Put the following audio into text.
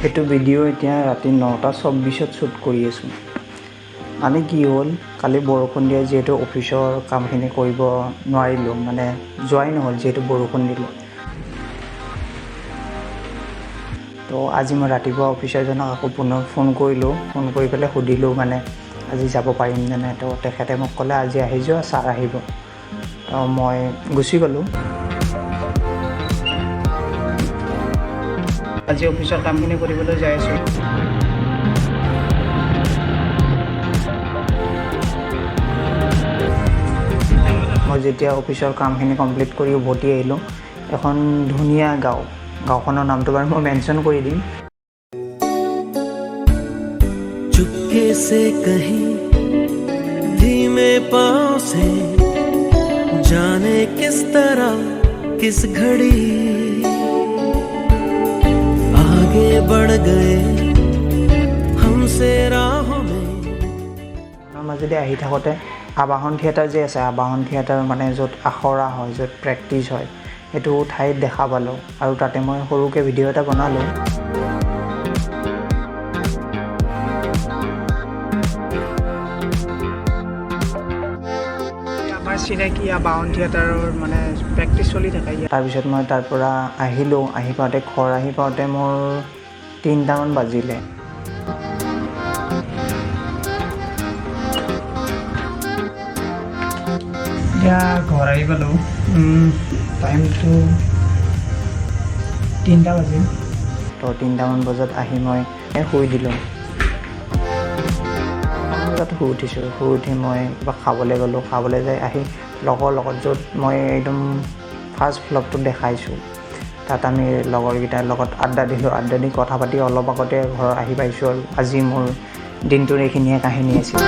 এইটো ভিডিঅ' এতিয়া ৰাতি 9:24 শ্বুট কৰি আছোঁ। মানে কি হ'ল, কালি বৰষুণ দিয়ে যিহেতু অফিচৰ কামখিনি কৰিব নোৱাৰিলোঁ, মানে যোৱাই নহ'ল যিহেতু বৰষুণ দিলে। তো আজি মই ৰাতিপুৱা অফিচাৰজনক আকৌ পুনৰ ফোন কৰিলোঁ, ফোন কৰি পেলাই সুধিলোঁ মানে আজি যাব পাৰিম নে নাই। তো তেখেতে মোক ক'লে আজি আহি যোৱা, ছাৰ আহিব। তো মই গুচি গ'লোঁ। আজি অফিচৰ কামখিনি কৰিবলৈ যাই আছোঁ। মই যেতিয়া অফিচৰ কামখিনি কমপ্লিট কৰি উভতি আহিলোঁ, এখন ধুনীয়া গাঁওখনৰ নামটো বাৰু মই মেনশ্যন কৰি দিম। चुपके से कहीं धीमे पाँव से जाने किस तरह किस घड़ी आगे बढ़ गए हमसे राहों में। মাজেদি আহি থাকোঁতে আবাহন থিয়েটাৰ যে আছে, আবাহন থিয়েটাৰ মানে য'ত আখৰা হয়, য'ত প্ৰেক্টিচ হয়, সেইটো ঠাইত দেখা পালোঁ আৰু তাতে মই সৰুকৈ ভিডিঅ' এটা বনালোঁ। আমাৰ চিনাকি আবাহন থিয়েটাৰৰ মানে প্ৰেক্টিচ চলি থাকে। তাৰপিছত মই তাৰ পৰা আহিলোঁ, ঘৰ আহি পাওঁতে মোৰ 3টামান বাজিলে। এতিয়া ঘৰ আহি পালোঁ, টাইমটো 3টা বাজিল। তো 3টামান বজাত আহি মই শুই দিলোঁ। শুই উঠি মই কিবা খাবলৈ গ'লোঁ। খাবলৈ যাই আহি লগৰ লগত, য'ত মই একদম ফাৰ্ষ্ট ভ্লগটো দেখাইছোঁ, তাত আমি লগৰকেইটাৰ লগত আড্ডা দিলোঁ। আড্ডা দি কথা পাতি অলপ আগতে ঘৰ আহি পাইছোঁ আৰু আজি মোৰ দিনটোৰ এইখিনিয়ে কাহিনী আছিল।